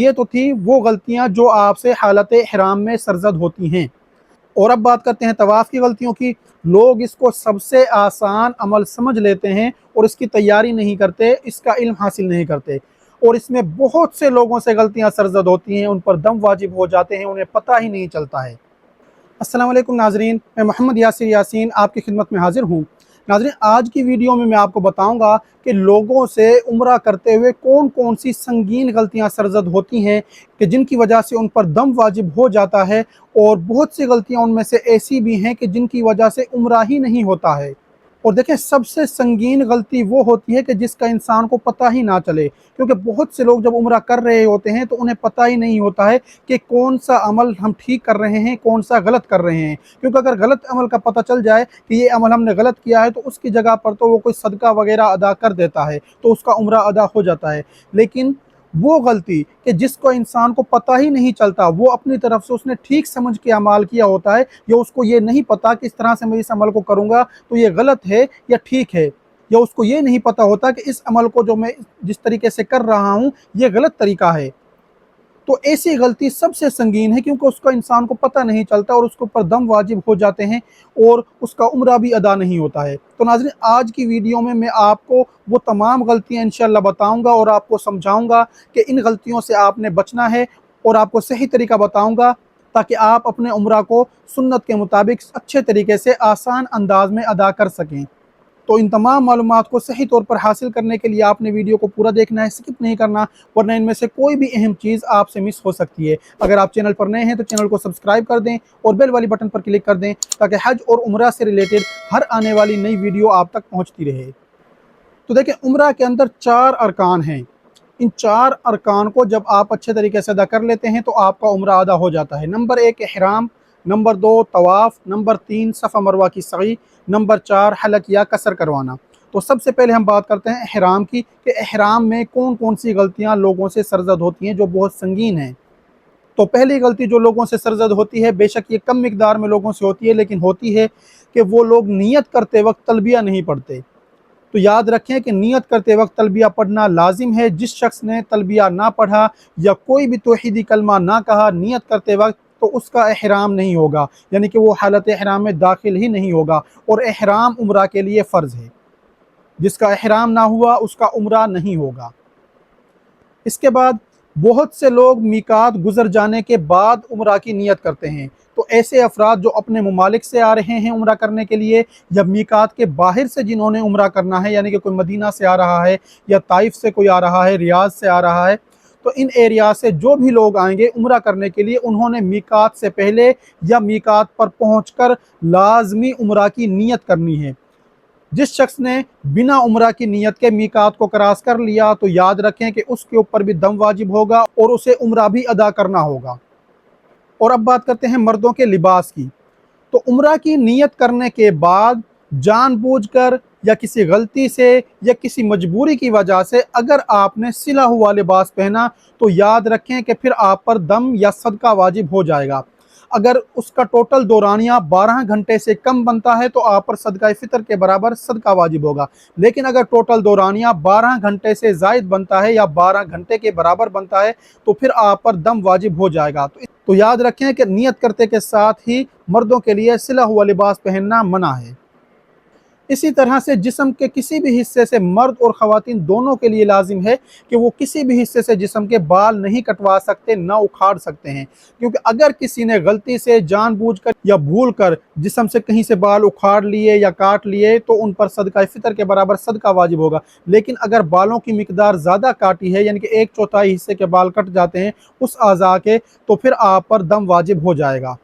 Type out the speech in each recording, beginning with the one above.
یہ تو تھی وہ غلطیاں جو آپ سے حالت احرام میں سرزد ہوتی ہیں۔ اور اب بات کرتے ہیں طواف کی غلطیوں کی۔ لوگ اس کو سب سے آسان عمل سمجھ لیتے ہیں اور اس کی تیاری نہیں کرتے، اس کا علم حاصل نہیں کرتے، اور اس میں بہت سے لوگوں سے غلطیاں سرزد ہوتی ہیں، ان پر دم واجب ہو جاتے ہیں، انہیں پتہ ہی نہیں چلتا ہے۔ السلام علیکم ناظرین، میں محمد یاسر یاسین آپ کی خدمت میں حاضر ہوں۔ ناظرین، آج کی ویڈیو میں آپ کو بتاؤں گا کہ لوگوں سے عمرہ کرتے ہوئے کون کون سی سنگین غلطیاں سرزد ہوتی ہیں کہ جن کی وجہ سے ان پر دم واجب ہو جاتا ہے، اور بہت سی غلطیاں ان میں سے ایسی بھی ہیں کہ جن کی وجہ سے عمرہ ہی نہیں ہوتا ہے۔ اور دیکھیں، سب سے سنگین غلطی وہ ہوتی ہے کہ جس کا انسان کو پتہ ہی نہ چلے، کیونکہ بہت سے لوگ جب عمرہ کر رہے ہوتے ہیں تو انہیں پتہ ہی نہیں ہوتا ہے کہ کون سا عمل ہم ٹھیک کر رہے ہیں، کون سا غلط کر رہے ہیں۔ کیونکہ اگر غلط عمل کا پتہ چل جائے کہ یہ عمل ہم نے غلط کیا ہے تو اس کی جگہ پر تو وہ کوئی صدقہ وغیرہ ادا کر دیتا ہے، تو اس کا عمرہ ادا ہو جاتا ہے۔ لیکن وہ غلطی کہ جس کو انسان کو پتہ ہی نہیں چلتا، وہ اپنی طرف سے اس نے ٹھیک سمجھ کے اعمال کیا ہوتا ہے، یا اس کو یہ نہیں پتہ کہ اس طرح سے میں اس عمل کو کروں گا تو یہ غلط ہے یا ٹھیک ہے، یا اس کو یہ نہیں پتہ ہوتا کہ اس عمل کو جو میں جس طریقے سے کر رہا ہوں یہ غلط طریقہ ہے۔ تو ایسی غلطی سب سے سنگین ہے، کیونکہ اس کا انسان کو پتہ نہیں چلتا اور اس کے اوپر دم واجب ہو جاتے ہیں اور اس کا عمرہ بھی ادا نہیں ہوتا ہے۔ تو ناظرین، آج کی ویڈیو میں آپ کو وہ تمام غلطیاں انشاءاللہ بتاؤں گا اور آپ کو سمجھاؤں گا کہ ان غلطیوں سے آپ نے بچنا ہے، اور آپ کو صحیح طریقہ بتاؤں گا تاکہ آپ اپنے عمرہ کو سنت کے مطابق اچھے طریقے سے آسان انداز میں ادا کر سکیں۔ تو ان تمام معلومات کو صحیح طور پر حاصل کرنے کے لیے آپ نے ویڈیو کو پورا دیکھنا ہے، سکپ نہیں کرنا، ورنہ ان میں سے کوئی بھی اہم چیز آپ سے مس ہو سکتی ہے۔ اگر آپ چینل پر نئے ہیں تو چینل کو سبسکرائب کر دیں اور بیل والی بٹن پر کلک کر دیں تاکہ حج اور عمرہ سے ریلیٹڈ ہر آنے والی نئی ویڈیو آپ تک پہنچتی رہے۔ تو دیکھیں، عمرہ کے اندر 4 ارکان ہیں۔ ان 4 ارکان کو جب آپ اچھے طریقے سے ادا کر لیتے ہیں تو آپ کا عمرہ ادا ہو جاتا ہے۔ نمبر 1 احرام، نمبر 2 طواف، نمبر 3 صفا مروہ کی سعی، نمبر 4 حلق یا قصر کروانا۔ تو سب سے پہلے ہم بات کرتے ہیں احرام کی، کہ احرام میں کون کون سی غلطیاں لوگوں سے سرزد ہوتی ہیں جو بہت سنگین ہیں۔ تو پہلی غلطی جو لوگوں سے سرزد ہوتی ہے، بے شک یہ کم مقدار میں لوگوں سے ہوتی ہے لیکن ہوتی ہے، کہ وہ لوگ نیت کرتے وقت تلبیہ نہیں پڑھتے۔ تو یاد رکھیں کہ نیت کرتے وقت تلبیہ پڑھنا لازم ہے۔ جس شخص نے تلبیہ نہ پڑھا یا کوئی بھی توحیدی کلمہ نہ کہا نیت کرتے وقت، تو اس کا احرام نہیں ہوگا، یعنی کہ وہ حالت احرام میں داخل ہی نہیں ہوگا، اور احرام عمرہ کے لیے فرض ہے۔ جس کا احرام نہ ہوا اس کا عمرہ نہیں ہوگا۔ اس کے بعد بہت سے لوگ میقات گزر جانے کے بعد عمرہ کی نیت کرتے ہیں۔ تو ایسے افراد جو اپنے ممالک سے آ رہے ہیں عمرہ کرنے کے لیے، یا میقات کے باہر سے جنہوں نے عمرہ کرنا ہے، یعنی کہ کوئی مدینہ سے آ رہا ہے، یا طائف سے کوئی آ رہا ہے، ریاض سے آ رہا ہے، تو ان ایریا سے جو بھی لوگ آئیں گے عمرہ کرنے کے لیے، انہوں نے میقات سے پہلے یا میقات پر پہنچ کر لازمی عمرہ کی نیت کرنی ہے۔ جس شخص نے بنا عمرہ کی نیت کے میقات کو کراس کر لیا تو یاد رکھیں کہ اس کے اوپر بھی دم واجب ہوگا اور اسے عمرہ بھی ادا کرنا ہوگا۔ اور اب بات کرتے ہیں مردوں کے لباس کی۔ تو عمرہ کی نیت کرنے کے بعد جان بوجھ کر یا کسی غلطی سے یا کسی مجبوری کی وجہ سے اگر آپ نے سلا ہوا لباس پہنا تو یاد رکھیں کہ پھر آپ پر دم یا صدقہ واجب ہو جائے گا۔ اگر اس کا ٹوٹل دورانیہ 12 گھنٹے سے کم بنتا ہے تو آپ پر صدقہ فطر کے برابر صدقہ واجب ہوگا، لیکن اگر ٹوٹل دورانیہ 12 گھنٹے سے زائد بنتا ہے یا 12 گھنٹے کے برابر بنتا ہے تو پھر آپ پر دم واجب ہو جائے گا۔ تو یاد رکھیں کہ نیت کرتے کے ساتھ ہی مردوں کے لیے سلا ہوا لباس پہننا منع ہے۔ اسی طرح سے جسم کے کسی بھی حصے سے مرد اور خواتین دونوں کے لیے لازم ہے کہ وہ کسی بھی حصے سے جسم کے بال نہیں کٹوا سکتے، نہ اکھاڑ سکتے ہیں، کیونکہ اگر کسی نے غلطی سے جان بوجھ کر یا بھول کر جسم سے کہیں سے بال اکھاڑ لیے یا کاٹ لیے تو ان پر صدقہ فطر کے برابر صدقہ واجب ہوگا۔ لیکن اگر بالوں کی مقدار زیادہ کاٹی ہے، یعنی کہ 1/4 حصے کے بال کٹ جاتے ہیں اس اعضاء کے، تو پھر آپ پر دم واجب ہو جائے گا۔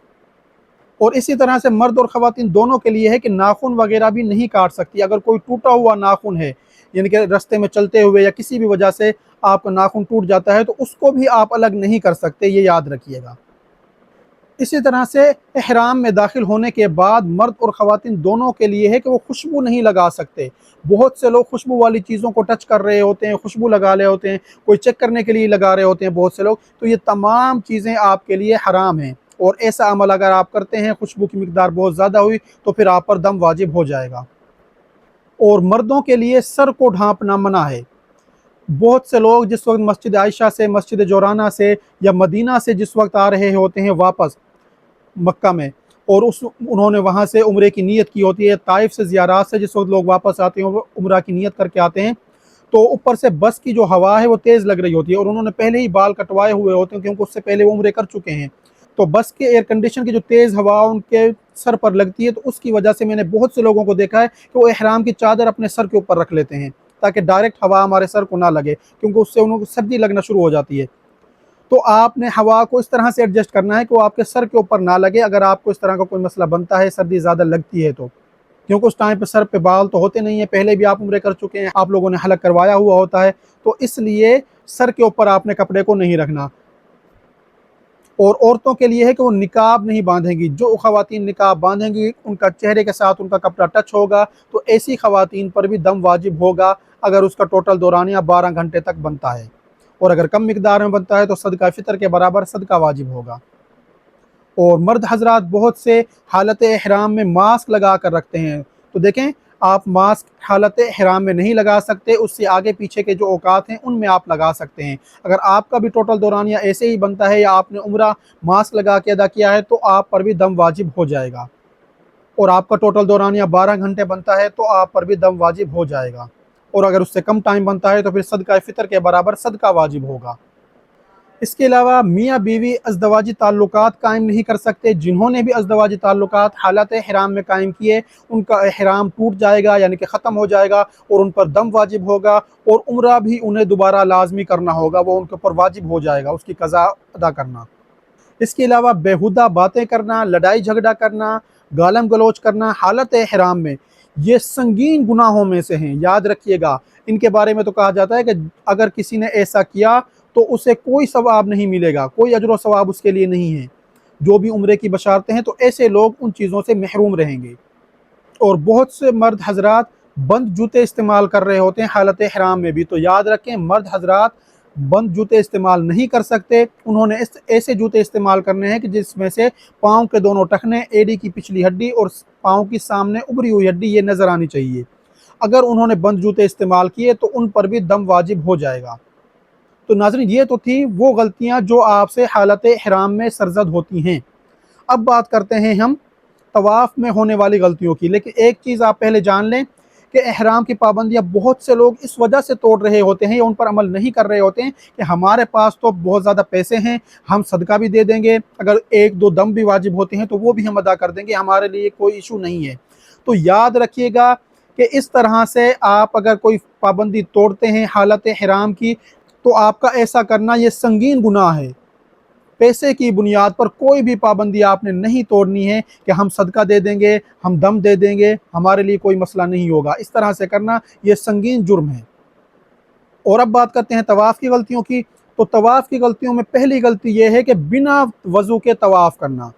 اور اسی طرح سے مرد اور خواتین دونوں کے لیے ہے کہ ناخن وغیرہ بھی نہیں کاٹ سکتی۔ اگر کوئی ٹوٹا ہوا ناخن ہے، یعنی کہ رستے میں چلتے ہوئے یا کسی بھی وجہ سے آپ کا ناخن ٹوٹ جاتا ہے تو اس کو بھی آپ الگ نہیں کر سکتے، یہ یاد رکھیے گا۔ اسی طرح سے احرام میں داخل ہونے کے بعد مرد اور خواتین دونوں کے لیے ہے کہ وہ خوشبو نہیں لگا سکتے۔ بہت سے لوگ خوشبو والی چیزوں کو ٹچ کر رہے ہوتے ہیں، خوشبو لگا رہے ہوتے ہیں، کوئی چیک کرنے کے لیے لگا رہے ہوتے ہیں بہت سے لوگ، تو یہ تمام چیزیں آپ کے لیے حرام ہیں، اور ایسا عمل اگر آپ کرتے ہیں خوشبو کی مقدار بہت زیادہ ہوئی تو پھر آپ پر دم واجب ہو جائے گا۔ اور مردوں کے لیے سر کو ڈھانپنا منع ہے۔ बहुत से लोग जिस वक्त मस्जिद आयशा से, मस्जिद जोराना से या मदीना से जिस वक्त आ रहे होते हैं वापस मक्का में, और उन्होंने वहाँ से उम्रे की नीयत की होती है, ताइफ से ज़ियारात से जिस वक्त लोग वापस आते हैं वो उम्रा की नीयत करके आते हैं, तो ऊपर से बस की जो हवा है वो तेज़ लग रही होती है और उन्होंने पहले ही बाल कटवाए हुए होते हैं क्योंकि उससे पहले वो उम्रे कर चुके हैं। तो बस के एयर कंडीशन की जो तेज़ हवा उनके सर पर लगती है, तो उसकी वजह से मैंने बहुत से लोगों को देखा है कि वो इहराम की चादर अपने सर के ऊपर रख लेते हैं ताकि डायरेक्ट हवा हमारे सर को ना लगे, क्योंकि उससे उनको सर्दी लगना शुरू हो जाती है। तो आपने हवा को इस तरह से एडजस्ट करना है कि वो आपके सर के ऊपर ना लगे, अगर आपको इस तरह का कोई मसला बनता है, सर्दी ज़्यादा लगती है तो। क्योंकि उस टाइम पे सर पे बाल तो होते नहीं है, पहले भी आप उम्रे कर चुके हैं, आप लोगों ने हलक करवाया हुआ होता है, तो इसलिए सर के ऊपर आपने कपड़े को नहीं रखना। और औरतों के लिए है कि वो निकाब नहीं बांधेंगी। जो ख़वातीन निकाब बांधेंगी उनका चेहरे के साथ उनका कपड़ा टच होगा, तो ऐसी ख़वातीन पर भी दम वाजिब होगा अगर उसका टोटल दौरानिया 12 घंटे तक बनता है, और अगर कम मिकदार में बनता है तो सदका फ़ितर के बराबर सदका वाजिब होगा। और मर्द हजरात बहुत से हालत एहराम में मास्क लगा कर रखते हैं, तो देखें आप मास्क हालत एहराम में नहीं लगा सकते, उससे आगे पीछे के जो औकात हैं उनमें आप लगा सकते हैं। अगर आपका भी टोटल दौरानिया ऐसे ही बनता है या आपने उम्रा मास्क लगा के अदा किया है तो आप पर भी दम वाजिब हो जाएगा, और आपका टोटल दौरानिया 12 घंटे बनता है तो आप पर भी दम वाजिब हो जाएगा, और अगर उससे कम टाइम बनता है तो फिर सदका फ़ितर के बराबर सदका वाजिब होगा। इसके अलावा मियाँ बीवी अज़दवाजी ताल्लुकात कायम नहीं कर सकते। जिन्होंने भी अज़दवाजी ताल्लुकात हालत एहराम में कायम किए उनका एहराम टूट जाएगा, यानी कि ख़त्म हो जाएगा, और उन पर दम वाजिब होगा, और उम्रा भी उन्हें दोबारा लाजमी करना होगा, वो उनके ऊपर वाजिब हो जाएगा उसकी क़ज़ा अदा करना। इसके अलावा बेहुदा बातें करना, लड़ाई झगड़ा करना, गालम गलोच करना हालत एहराम में, ये संगीन गुनाहों में से हैं, याद रखिएगा। इनके बारे में तो कहा जाता है कि अगर किसी ने ऐसा किया तो उसे कोई सवाब नहीं मिलेगा, कोई अजर व सवाब उसके लिए नहीं है। जो भी उम्रे की बशारतें हैं, तो ऐसे लोग उन चीज़ों से महरूम रहेंगे। और बहुत से मर्द हजरात बंद जूते इस्तेमाल कर रहे होते हैं हालत एहराम में भी, तो याद रखें मर्द हजरात बंद जूते इस्तेमाल नहीं कर सकते। उन्होंने ऐसे जूते इस्तेमाल करने हैं कि जिसमें से पाँव के दोनों टखने, एड़ी की पिछली हड्डी और पाँव की सामने उभरी हुई हड्डी ये नज़र आनी चाहिए। अगर उन्होंने बंद जूते इस्तेमाल किए तो उन पर भी दम वाजिब हो जाएगा। तो नाज़रीन, ये तो थी वो गलतियाँ जो आपसे हालत एहराम में सरज़द होती हैं। अब बात करते हैं हम तवाफ़ में होने वाली गलतियों की। लेकिन एक चीज़ आप पहले जान लें कि एहराम की पाबंदियाँ बहुत से लोग इस वजह से तोड़ रहे होते हैं या उन पर अमल नहीं कर रहे होते हैं कि हमारे पास तो बहुत ज़्यादा पैसे हैं, हम सदका भी दे देंगे, अगर एक दो दम भी वाजिब होते हैं तो वो भी हम अदा कर देंगे, हमारे लिए कोई इशू नहीं है। तो याद रखिएगा कि इस तरह से आप अगर कोई पाबंदी तोड़ते हैं हालत एहराम की, तो आपका ऐसा करना ये संगीन गुनाह है। पैसे की बुनियाद पर कोई भी पाबंदी आपने नहीं तोड़नी है कि हम सदका दे देंगे, हम दम दे देंगे, हमारे लिए कोई मसला नहीं होगा। इस तरह से करना ये संगीन जुर्म है। और अब बात करते हैं तवाफ़ की गलतियों की। तो तवाफ़ की गलतियों में पहली गलती ये है कि बिना वज़ू के तवाफ़ करना।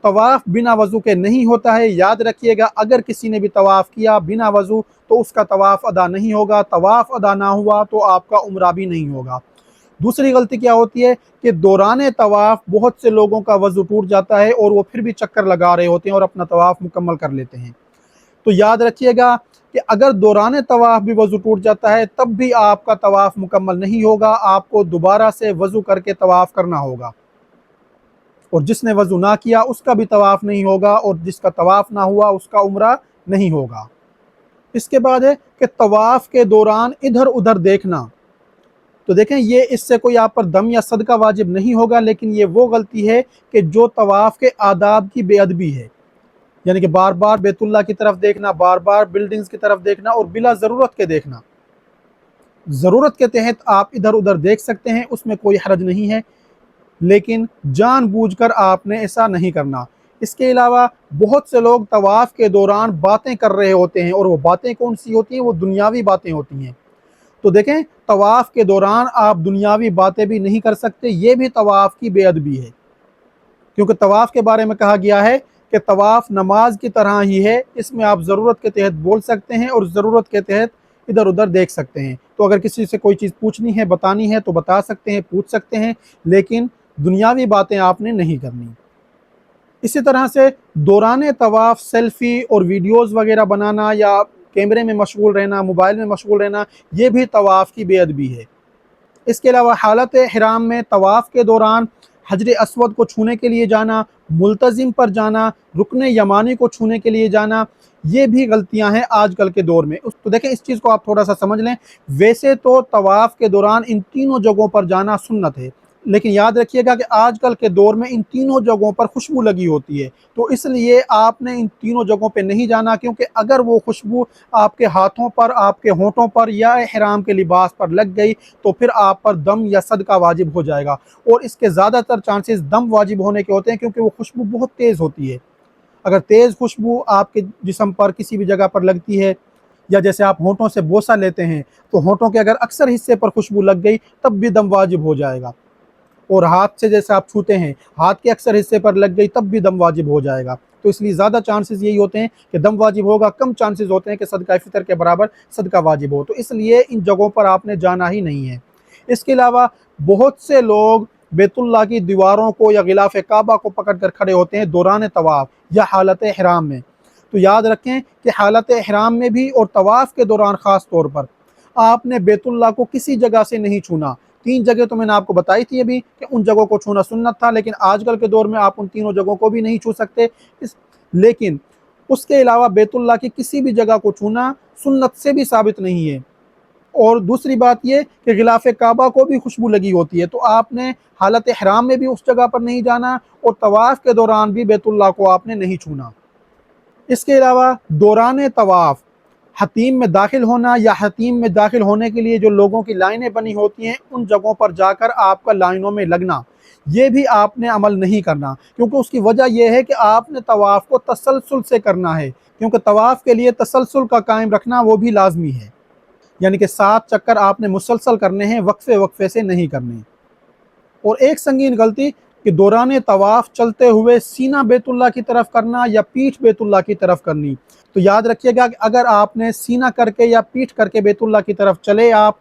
तवाफ़ बिना वज़ू के नहीं होता है, याद रखिएगा। अगर किसी ने भी तवाफ़ किया बिना वज़ू तो उसका तवाफ़ अदा नहीं होगा। तवाफ़ अदा ना हुआ तो आपका उम्रा भी नहीं होगा। दूसरी गलती क्या होती है कि दौरान तवाफ़ बहुत से लोगों का वज़ू टूट जाता है और वो फिर भी चक्कर लगा रहे होते हैं और अपना तवाफ़ मुकम्मल कर लेते हैं। तो याद रखिएगा कि अगर दौरान तवाफ़ भी वज़ू टूट जाता है तब भी आपका तवाफ़ मुकम्मल नहीं होगा, आपको दोबारा से वज़ू करके तवाफ़ करना होगा। और जिसने वज़ू ना किया उसका भी तवाफ़ नहीं होगा, और जिसका तवाफ़ ना हुआ उसका उम्रा नहीं होगा। इसके बाद है कि तवाफ़ के दौरान इधर उधर देखना। तो देखें, ये इससे कोई आप पर दम या सदका वाजिब नहीं होगा, लेकिन ये वो गलती है कि जो तवाफ़ के आदाब की बेअदबी है, यानी कि बार बार बैतुल्लाह की तरफ देखना, बार बार बिल्डिंग्स की तरफ देखना और बिला ज़रूरत के देखना। ज़रूरत के तहत आप इधर उधर देख सकते हैं, उसमें कोई हरज नहीं है, लेकिन जानबूझकर आपने ऐसा नहीं करना। इसके अलावा बहुत से लोग तवाफ़ के दौरान बातें कर रहे होते हैं, और वो बातें कौन सी होती हैं? वो दुनियावी बातें होती हैं। तो देखें, तवाफ़ के दौरान आप दुनियावी बातें भी नहीं कर सकते, ये भी तवाफ़ की बेअदबी है, क्योंकि तवाफ़ के बारे में कहा गया है कि तवाफ़ नमाज की तरह ही है, इसमें आप ज़रूरत के तहत बोल सकते हैं और ज़रूरत के तहत इधर उधर देख सकते हैं। तो अगर किसी से कोई चीज़ पूछनी है, बतानी है तो बता सकते हैं, पूछ सकते हैं, लेकिन दुनियावी बातें आपने नहीं करनी। इसी तरह से दौरान तवाफ़ सेल्फ़ी और वीडियोज़ वगैरह बनाना या कैमरे में मशगूल रहना, मोबाइल में मशगूल रहना, ये भी तवाफ़ की बेअदबी है। इसके अलावा हालत हिराम में तवाफ़ के दौरान हजर अस्वद को छूने के लिए जाना, मुल्तज़िम पर जाना, रुकन यमानी को छूने के लिए जाना, ये भी गलतियां हैं आजकल के दौर में। तो देखें, इस चीज़ को आप थोड़ा सा समझ लें। वैसे तो तवाफ़ के दौरान इन तीनों जगहों पर जाना सुन्नत है, लेकिन याद रखिएगा कि आजकल के दौर में इन तीनों जगहों पर खुशबू लगी होती है, तो इसलिए आपने इन तीनों जगहों पे नहीं जाना, क्योंकि अगर वो खुशबू आपके हाथों पर, आपके होंठों पर या इहराम के लिबास पर लग गई तो फिर आप पर दम या सदका वाजिब हो जाएगा। और इसके ज़्यादातर चांसेस दम वाजिब होने के होते हैं, क्योंकि वो खुशबू बहुत तेज़ होती है। अगर तेज़ खुशबू आपके जिस्म पर किसी भी जगह पर लगती है, या जैसे आप होंठों से बोसा लेते हैं तो होंठों के अगर अक्सर हिस्से पर खुशबू लग गई तब भी दम वाजिब हो जाएगा। और हाथ से जैसे आप छूते हैं, हाथ के अक्सर हिस्से पर लग गई तब भी दम वाजिब हो जाएगा। तो इसलिए ज़्यादा चांसेस यही होते हैं कि दम वाजिब होगा, कम चांसेस होते हैं कि सदका फितर के बराबर सदका वाजिब हो। तो इसलिए इन जगहों पर आपने जाना ही नहीं है। इसके अलावा बहुत से लोग बैतुल्लाह की दीवारों को या गिलाफ काबा को पकड़ कर खड़े होते हैं दौरान तवाफ़ या हालत इहराम में। तो याद रखें कि हालत इहराम में भी और तवाफ़ के दौरान ख़ास तौर पर आपने बैतुल्लाह को किसी जगह से नहीं छूना। 3 जगह तो मैंने आपको बताई थी अभी कि उन जगहों को छूना सुन्नत था, लेकिन आजकल के दौर में आप उन तीनों जगहों को भी नहीं छू सकते। लेकिन उसके अलावा बैतुल्लाह की किसी भी जगह को छूना सुन्नत से भी साबित नहीं है। और दूसरी बात ये कि गिलाफ काबा को भी खुशबू लगी होती है, तो आपने हालत इहराम में भी उस जगह पर नहीं जाना और तवाफ़ के दौरान भी बैतुल्लाह को आपने नहीं छूना। इसके अलावा दौरान तवाफ़ हतीम में दाखिल होना या हतीम में दाखिल होने के लिए जो लोगों की लाइनें बनी होती हैं, उन जगहों पर जाकर आपका लाइनों में लगना, ये भी आपने अमल नहीं करना, क्योंकि उसकी वजह यह है कि आपने तवाफ़ को तसलसल से करना है, क्योंकि तवाफ़ के लिए तसलसल का कायम रखना वो भी लाजमी है। यानी कि 7 चक्कर आपने मुसलसल करने हैं, वक्फे वक्फे से नहीं करने। और एक संगीन गलती कि दौरान तवाफ़ चलते हुए सीना बैतुल्लाह की तरफ करना या पीठ बैतुल्लाह की तरफ करनी। तो याद रखिएगा कि अगर आपने सीना करके या पीठ करके बैतुल्लाह की तरफ चले आप,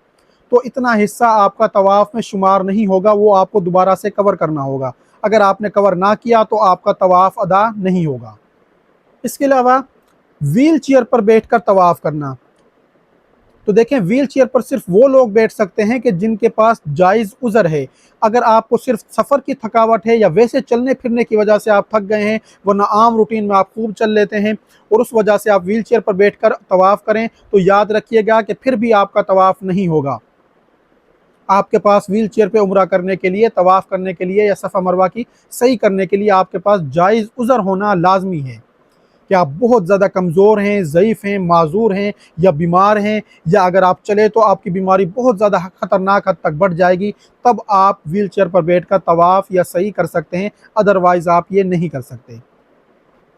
तो इतना हिस्सा आपका तवाफ़ में शुमार नहीं होगा, वो आपको दोबारा से कवर करना होगा। अगर आपने कवर ना किया तो आपका तवाफ़ अदा नहीं होगा। इसके अलावा व्हील चेयर पर बैठकर तवाफ़ करना। तो देखें, व्हील चेयर पर सिर्फ वो लोग बैठ सकते हैं कि जिनके पास जायज़ उज़र है। अगर आपको सिर्फ सफ़र की थकावट है या वैसे चलने फिरने की वजह से आप थक गए हैं, वरना आम रूटीन में आप खूब चल लेते हैं और उस वजह से आप व्हील चेयर पर बैठकर तवाफ़ करें, तो याद रखिएगा कि फिर भी आपका तवाफ़ नहीं होगा। आपके पास व्हील चेयर पे उम्रा करने के लिए, तवाफ़ करने के लिए या सफ़ा मरवा की सही करने के लिए आपके पास जायज़ उज़र होना लाजमी है। कि आप बहुत ज़्यादा कमज़ोर हैं, ज़ईफ़ हैं, माज़ूर हैं या बीमार हैं, या अगर आप चले तो आपकी बीमारी बहुत ज़्यादा ख़तरनाक हद तक बढ़ जाएगी, तब आप व्हील चेयर पर बैठकर तवाफ़ या सही कर सकते हैं, अदरवाइज़ आप ये नहीं कर सकते।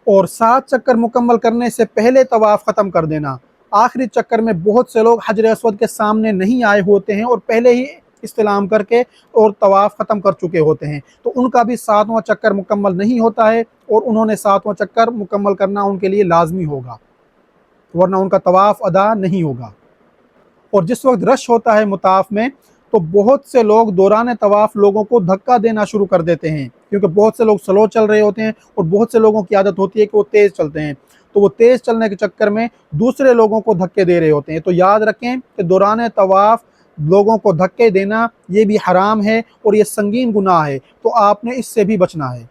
और 7 चक्कर मुकम्मल करने से पहले तवाफ़ ख़त्म कर देना। आखिरी चक्कर में बहुत से लोग हजर अस्वद के सामने नहीं आए होते हैं और पहले ही इस्तिलाम करके और तवाफ़ ख़त्म कर चुके होते हैं, तो उनका भी 7वां चक्कर मुकम्मल नहीं होता है और उन्होंने 7वां चक्कर मुकम्मल करना उनके लिए लाजमी होगा, वरना उनका तवाफ़ अदा नहीं होगा। और जिस वक्त रश होता है मुताफ में, तो बहुत से लोग दौरान तवाफ़ लोगों को धक्का देना शुरू कर देते हैं, क्योंकि बहुत से लोग स्लो चल रहे होते हैं और बहुत से लोगों की आदत होती है कि वो तेज़ चलते हैं, तो वो तेज़ चलने के चक्कर में दूसरे लोगों को धक्के दे रहे होते हैं। तो याद रखें कि दौरान तवाफ़ लोगों को धक्के देना ये भी हराम है और ये संगीन गुनाह है, तो आपने इससे भी बचना है।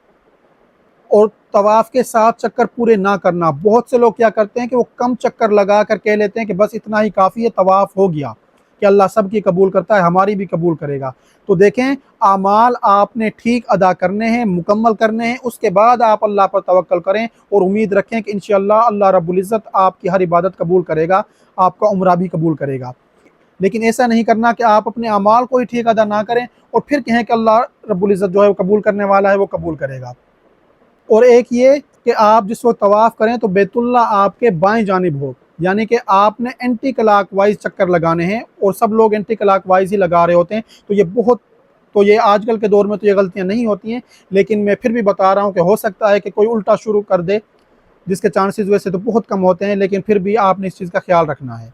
और तवाफ़ के 7 चक्कर पूरे ना करना। बहुत से लोग क्या करते हैं कि वो कम चक्कर लगा कर कह लेते हैं कि बस इतना ही काफ़ी है, तवाफ़ हो गया, कि अल्लाह सब की कबूल करता है, हमारी भी कबूल करेगा। तो देखें, आमाल आपने ठीक अदा करने हैं, मुकम्मल करने हैं, उसके बाद आप अल्लाह पर तवक्कल करें और उम्मीद रखें कि इंशाअल्लाह अल्लाह रब्बुल इज़्ज़त आपकी हर इबादत कबूल करेगा, आपका उम्रा भी कबूल करेगा। लेकिन ऐसा नहीं करना कि आप अपने अमाल को ही ठीक अदा ना करें और फिर कहें कि अल्लाह रब्बुल इज़्ज़त जो है वो कबूल करने वाला है, वो कबूल करेगा। और एक ये कि आप जिस वक्त तवाफ़ करें तो बैतुल्लाह आपके बाएं जानिब हो, यानी कि आपने एंटी क्लॉक वाइज चक्कर लगाने हैं और सब लोग एंटी क्लॉक वाइज ही लगा रहे होते हैं। तो ये आजकल के दौर में तो ये गलतियां नहीं होती हैं, लेकिन मैं फिर भी बता रहा हूं कि हो सकता है कि कोई उल्टा शुरू कर दे, जिसके चांसेस वैसे तो बहुत कम होते हैं, लेकिन फिर भी आपने इस चीज़ का ख्याल रखना है।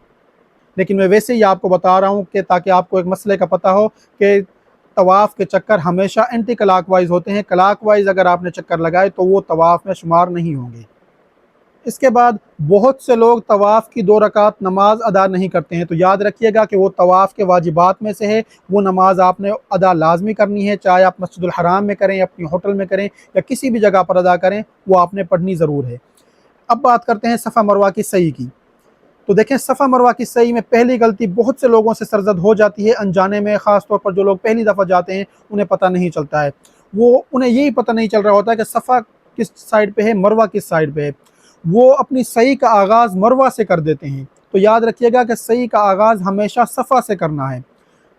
लेकिन मैं वैसे ही आपको बता रहा हूँ कि ताकि आपको एक मसले का पता हो कि तवाफ़ के चक्कर हमेशा एंटी क्लॉक वाइज होते हैं। क्लॉक वाइज अगर आपने चक्कर लगाए तो वो तवाफ़ में शुमार नहीं होंगे। اس کے بعد بہت سے لوگ طواف کی 2 رکعت نماز ادا نہیں کرتے ہیں، تو یاد رکھیے گا کہ وہ طواف کے واجبات میں سے ہے، وہ نماز آپ نے ادا لازمی کرنی ہے، چاہے آپ مسجد الحرام میں کریں، اپنی ہوٹل میں کریں یا کسی بھی جگہ پر ادا کریں، وہ آپ نے پڑھنی ضرور ہے۔ اب بات کرتے ہیں صفا مروہ کی سعی کی۔ تو دیکھیں صفا مروہ کی سعی میں پہلی غلطی بہت سے لوگوں سے سرزد ہو جاتی ہے انجانے میں، خاص طور پر جو لوگ پہلی دفعہ جاتے ہیں انہیں پتہ نہیں چلتا ہے، انہیں یہی پتہ نہیں چل رہا ہوتا ہے کہ صفا کس سائڈ پہ ہے، مروہ کس سائڈ پہ ہے۔ وہ اپنی سعی کا آغاز مروہ سے کر دیتے ہیں، تو یاد رکھیے گا کہ سعی کا آغاز ہمیشہ صفا سے کرنا ہے،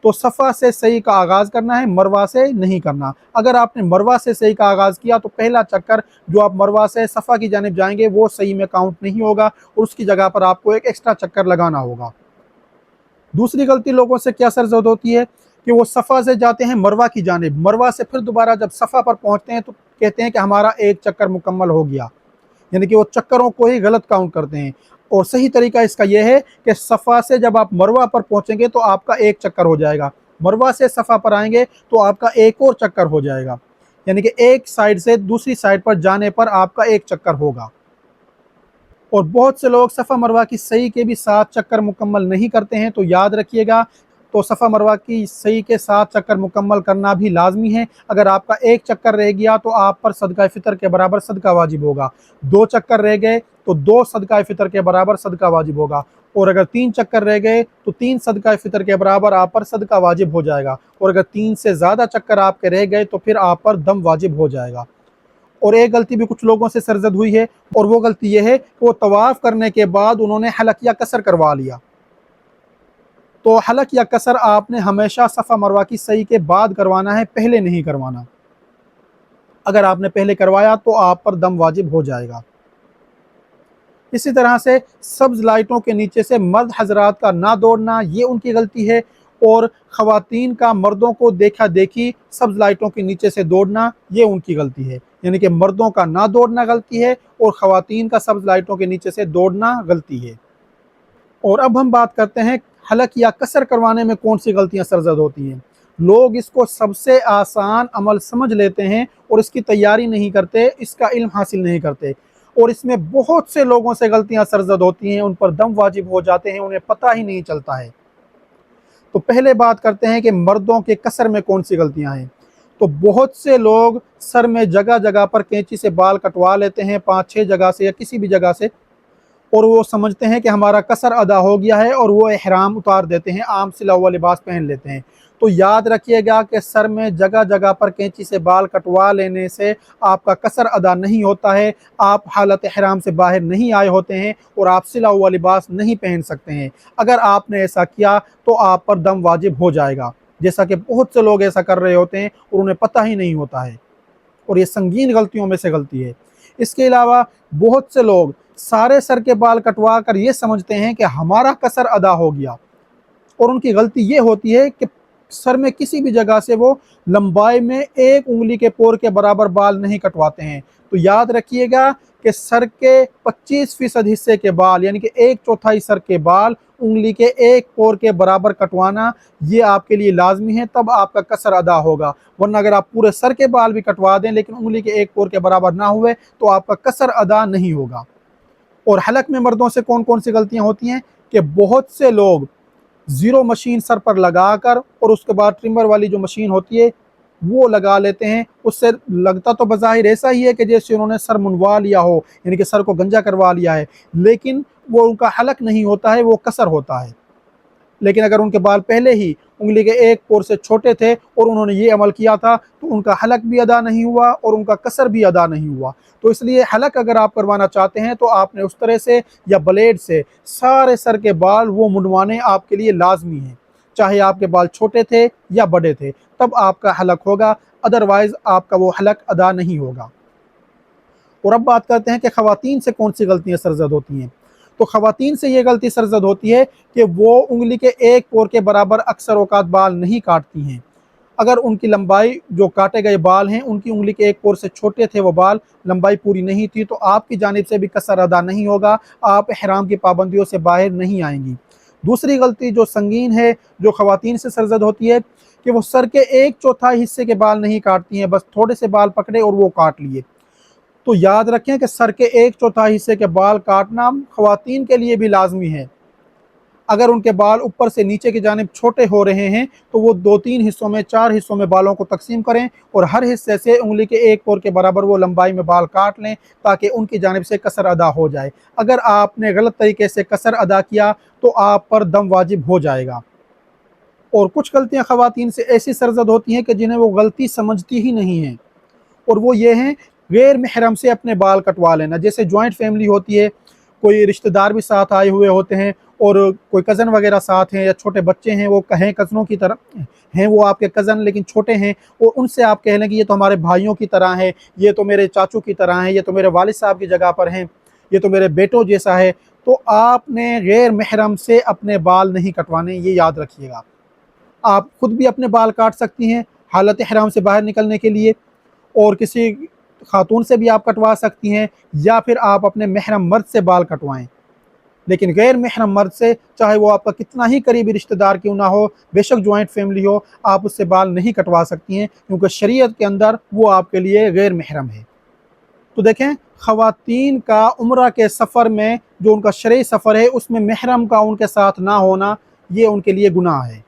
تو صفا سے سعی کا آغاز کرنا ہے، مروہ سے نہیں کرنا۔ اگر آپ نے مروہ سے سعی کا آغاز کیا تو پہلا چکر جو آپ مروہ سے صفا کی جانب جائیں گے وہ سعی میں کاؤنٹ نہیں ہوگا، اور اس کی جگہ پر آپ کو ایک ایکسٹرا چکر لگانا ہوگا۔ دوسری غلطی لوگوں سے کیا سرزد ہوتی ہے کہ وہ صفا سے جاتے ہیں مروہ کی جانب، مروہ سے پھر دوبارہ جب صفا پر پہنچتے ہیں تو کہتے ہیں کہ ہمارا ایک چکر مکمل ہو گیا، یعنی کہ وہ چکروں کو ہی غلط کاؤنٹ کرتے ہیں۔ اور صحیح طریقہ اس کا یہ ہے کہ صفا سے جب آپ مروہ پر پہنچیں گے تو آپ کا ایک چکر ہو جائے گا، مروہ سے صفا پر آئیں گے تو آپ کا ایک اور چکر ہو جائے گا، یعنی کہ ایک سائڈ سے دوسری سائڈ پر جانے پر آپ کا ایک چکر ہوگا۔ اور بہت سے لوگ صفا مروہ کی سعی کے بھی 7 چکر مکمل نہیں کرتے ہیں، تو یاد رکھیے گا تو صفا مروہ کی سعی کے 7 چکر مکمل کرنا بھی لازمی ہے۔ اگر آپ کا ایک چکر رہ گیا تو آپ پر صدقہ فطر کے برابر صدقہ واجب ہوگا، 2 چکر رہ گئے تو 2 صدقہ فطر کے برابر صدقہ واجب ہوگا، اور اگر 3 چکر رہ گئے تو 3 صدقہ فطر کے برابر آپ پر صدقہ واجب ہو جائے گا، اور اگر 3 سے زیادہ چکر آپ کے رہ گئے تو پھر آپ پر دم واجب ہو جائے گا۔ اور ایک غلطی بھی کچھ لوگوں سے سرزد ہوئی ہے، اور وہ غلطی یہ ہے کہ وہ طواف کرنے کے بعد انہوں نے حلق یا قصر کروا لیا۔ تو حلق یا قصر آپ نے ہمیشہ صفا مروہ کی سعی کے بعد کروانا ہے، پہلے نہیں کروانا۔ اگر آپ نے پہلے کروایا تو آپ پر دم واجب ہو جائے گا۔ اسی طرح سے سبز لائٹوں کے نیچے سے مرد حضرات کا نہ دوڑنا، یہ ان کی غلطی ہے، اور خواتین کا مردوں کو دیکھا دیکھی سبز لائٹوں کے نیچے سے دوڑنا، یہ ان کی غلطی ہے، یعنی کہ مردوں کا نہ دوڑنا غلطی ہے اور خواتین کا سبز لائٹوں کے نیچے سے دوڑنا غلطی ہے۔ اور اب ہم بات کرتے ہیں حلق یا قصر کروانے میں کون سی غلطیاں سرزد ہوتی ہیں۔ لوگ اس کو سب سے آسان عمل سمجھ لیتے ہیں اور اس کی تیاری نہیں کرتے، اس کا علم حاصل نہیں کرتے، اور اس میں بہت سے لوگوں سے غلطیاں سرزد ہوتی ہیں، ان پر دم واجب ہو جاتے ہیں، انہیں پتہ ہی نہیں چلتا ہے۔ تو پہلے بات کرتے ہیں کہ مردوں کے قصر میں کون سی غلطیاں ہیں۔ تو بہت سے لوگ سر میں جگہ جگہ پر کینچی سے بال کٹوا لیتے ہیں، 5-6 جگہ سے یا کسی بھی جگہ سے، اور وہ سمجھتے ہیں کہ ہمارا قصر ادا ہو گیا ہے، اور وہ احرام اتار دیتے ہیں، عام سلا ہوا لباس پہن لیتے ہیں۔ تو یاد رکھیے گا کہ سر میں جگہ جگہ پر کینچی سے بال کٹوا لینے سے آپ کا قصر ادا نہیں ہوتا ہے، آپ حالت احرام سے باہر نہیں آئے ہوتے ہیں، اور آپ سلا ہوا لباس نہیں پہن سکتے ہیں۔ اگر آپ نے ایسا کیا تو آپ پر دم واجب ہو جائے گا، جیسا کہ بہت سے لوگ ایسا کر رہے ہوتے ہیں اور انہیں پتہ ہی نہیں ہوتا ہے، اور یہ سنگین غلطیوں میں سے غلطی ہے۔ اس کے علاوہ بہت سے لوگ سارے سر کے بال کٹوا کر یہ سمجھتے ہیں کہ ہمارا قصر ادا ہو گیا، اور ان کی غلطی یہ ہوتی ہے کہ سر میں کسی بھی جگہ سے وہ لمبائی میں 1 انگلی کے پور کے برابر بال نہیں کٹواتے ہیں۔ تو یاد رکھیے گا کہ سر کے 25% حصے کے بال، یعنی کہ 1/4 سر کے بال انگلی کے 1 پور کے برابر کٹوانا، یہ آپ کے لیے لازمی ہے، تب آپ کا قصر ادا ہوگا، ورنہ اگر آپ پورے سر کے بال بھی کٹوا دیں لیکن انگلی کے 1 پور کے برابر نہ ہوئے تو آپ کا قصر ادا نہیں ہوگا۔ اور حلق میں مردوں سے کون کون سی غلطیاں ہوتی ہیں کہ بہت سے لوگ زیرو مشین سر پر لگا کر، اور اس کے بعد ٹرمر والی جو مشین ہوتی ہے وہ لگا لیتے ہیں، اس سے لگتا تو بظاہر ایسا ہی ہے کہ جیسے انہوں نے سر منوا لیا ہو، یعنی کہ سر کو گنجا کروا لیا ہے، لیکن وہ ان کا حلق نہیں ہوتا ہے، وہ قصر ہوتا ہے۔ لیکن اگر ان کے بال پہلے ہی انگلی کے 1 پور سے چھوٹے تھے اور انہوں نے یہ عمل کیا تھا تو ان کا حلق بھی ادا نہیں ہوا اور ان کا قصر بھی ادا نہیں ہوا۔ تو اس لیے حلق اگر آپ کروانا چاہتے ہیں تو آپ نے اس طرح سے یا بلیڈ سے سارے سر کے بال وہ منڈوانے آپ کے لیے لازمی ہیں، چاہے آپ کے بال چھوٹے تھے یا بڑے تھے، تب آپ کا حلق ہوگا، ادروائز آپ کا وہ حلق ادا نہیں ہوگا۔ اور اب بات کرتے ہیں کہ خواتین سے کون سی غلطیاں سرزد ہوتی ہیں۔ تو خواتین سے یہ غلطی سرزد ہوتی ہے کہ وہ انگلی کے 1 پور کے برابر اکثر اوقات بال نہیں کاٹتی ہیں۔ اگر ان کی لمبائی جو کاٹے گئے بال ہیں ان کی انگلی کے 1 پور سے چھوٹے تھے، وہ بال لمبائی پوری نہیں تھی، تو آپ کی جانب سے بھی قصر ادا نہیں ہوگا، آپ احرام کی پابندیوں سے باہر نہیں آئیں گی۔ دوسری غلطی جو سنگین ہے، جو خواتین سے سرزد ہوتی ہے، کہ وہ سر کے 1/4 حصے کے بال نہیں کاٹتی ہیں، بس تھوڑے سے بال پکڑے اور وہ کاٹ لیے۔ तो याद रखें कि सर के 1/4 हिस्से के बाल काटना ख़वातीन के लिए भी लाजमी है। अगर उनके बाल ऊपर से नीचे की जानिब छोटे हो रहे हैं तो वो 2-3 हिस्सों में, 4 हिस्सों में बालों को तकसीम करें और हर हिस्से से उंगली के एक पोर के बराबर वो लंबाई में बाल काट लें ताकि उनकी जानिब से कसर अदा हो जाए। अगर आपने गलत तरीके से कसर अदा किया तो आप पर दम वाजिब हो जाएगा। और कुछ गलतियां ख़वातीन से ऐसी सरजद होती हैं कि जिन्हें वो गलती समझती ही नहीं हैं, और वो ये हैं गैर महरम से अपने बाल कटवा लेना। जैसे जॉइंट फैमिली होती है, कोई रिश्तेदार भी साथ आए हुए होते हैं और कोई कज़न वगैरह साथ हैं, या छोटे बच्चे हैं, वो कहें कज़नों की तरह हैं, वो आपके कज़न लेकिन छोटे हैं, और उनसे आप कह लें कि ये तो हमारे भाइयों की तरह है, ये तो मेरे चाचू की तरह हैं, ये तो मेरे वालिद साहब की जगह पर हैं, ये तो मेरे बेटों जैसा है। तो आपने गैर महरम से अपने बाल नहीं कटवाने, ये याद रखिएगा। आप खुद भी अपने बाल काट सकती हैं हालत ihram से बाहर निकलने के लिए, और किसी खातून से भी आप कटवा सकती हैं, या फिर आप अपने महरम मर्द से बाल कटवाएं। लेकिन गैर महरम मर्द से, चाहे वो आपका कितना ही करीबी रिश्तेदार क्यों ना हो, बेशक जॉइंट फैमिली हो, आप उससे बाल नहीं कटवा सकती हैं, क्योंकि शरीयत के अंदर वो आपके लिए गैर महरम है। तो देखें, ख़वातीन का उम्रा के सफ़र में, जो उनका शरई सफ़र है, उसमें महरम का उनके साथ ना होना ये उनके लिए गुनाह है।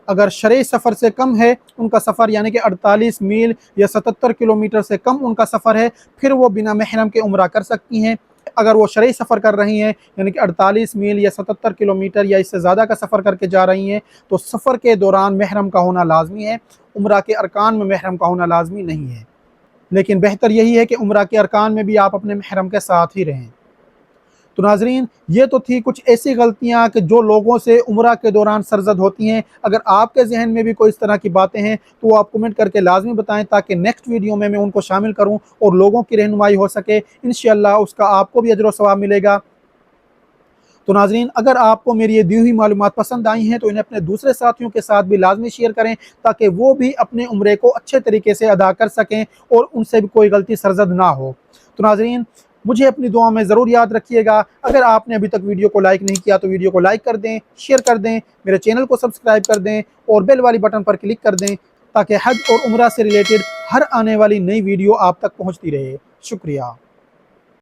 अगर शरई सफ़र से कम है उनका सफ़र, यानी कि 48 मील या 77 किलोमीटर से कम उनका सफ़र है, फिर वो बिना महरम के उम्रा कर सकती हैं। अगर वो शरई सफ़र कर रही हैं, यानी कि 48 मील या 77 किलोमीटर या इससे ज़्यादा का सफ़र करके जा रही हैं, तो सफ़र के दौरान महरम का होना लाजमी है। उम्रा के अरकान में महरम का होना लाजमी नहीं है, लेकिन बेहतर यही है कि उम्रा के अरकान में भी आप अपने महरम के साथ ही रहें। तो नाज़रीन, ये तो थी कुछ ऐसी गलतियाँ कि जो लोगों से उम्रा के दौरान सरजद होती हैं। अगर आपके जहन में भी कोई इस तरह की बातें हैं तो वो आप कमेंट करके लाजमी बताएं, ताकि नेक्स्ट वीडियो में मैं उनको शामिल करूं और लोगों की रहनुमाई हो सके। इंशाअल्लाह उसका आपको भी अजर व सवाब मिलेगा। तो नाज़रीन, अगर आपको मेरी ये दी हुई मालूमात पसंद आई हैं तो इन्हें अपने दूसरे साथियों के साथ भी लाजमी शेयर करें, ताकि वो भी अपने उम्रे को अच्छे तरीके से अदा कर सकें और उनसे भी कोई गलती सरजद ना हो। तो नाज़रीन, मुझे अपनी दुआ में ज़रूर याद रखिएगा। अगर आपने अभी तक वीडियो को लाइक नहीं किया तो वीडियो को लाइक कर दें, शेयर कर दें, मेरे चैनल को सब्सक्राइब कर दें और बेल वाली बटन पर क्लिक कर दें, ताकि हज और उम्रा से रिलेटेड हर आने वाली नई वीडियो आप तक पहुँचती रहे। शुक्रिया।